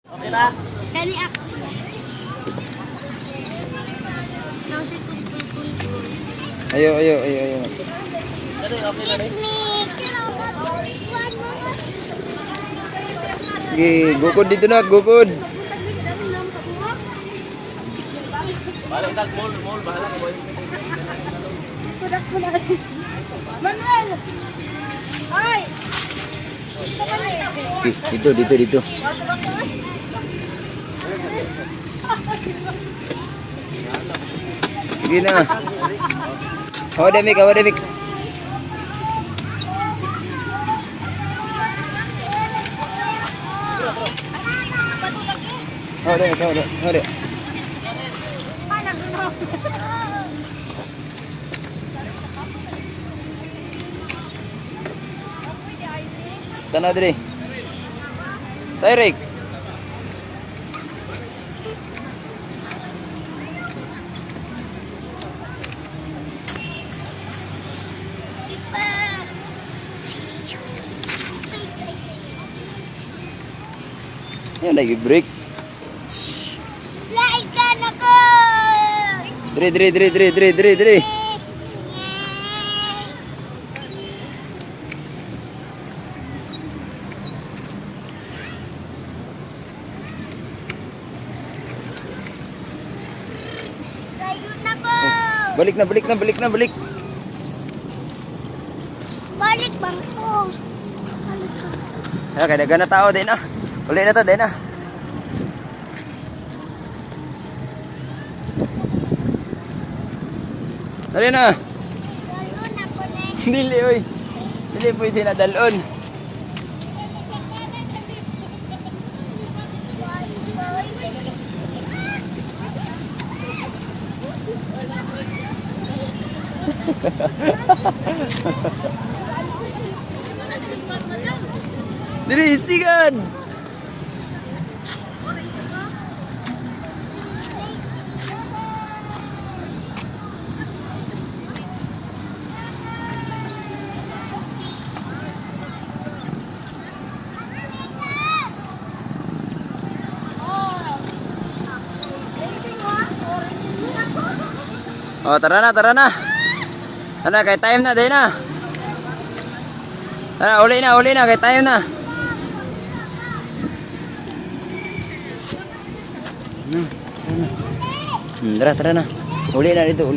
Okay na? Kani ako. Nasa kumpul. Ayo. Dali, okay na rin. Sige, gukod dito na, gukod. Balik tag, mall, bahala ka boy. Kudak mo na. Manuel! Ay! Dito. Sige na. Hawa demik. Hawa demik. Tanaw diri. Sairik. Yan lagi break. Laikan ako! Diri. Layun ako! Balik na. Balik bang ko? Kaya dagan na tao din na. Uli na to din na. Dali na. Layun ako na. Dili oy. Dili pwede na dalon. Dili sigan. Oh, tara na. Ano, kay time na, day na. Tara, uli na, kay time na. Tara na. Uli na dito.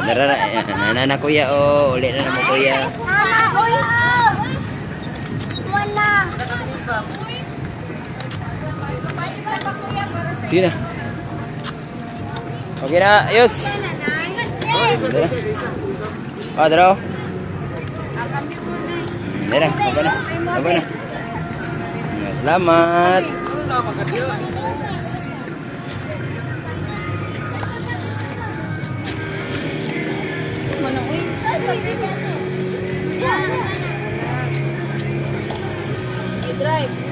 Tara na, kuya, oh. Uli na mo, kuya. Uy! Wala! Sige na. Okay na, ayos. Tara. Tara, okay na. Selamat. Drive.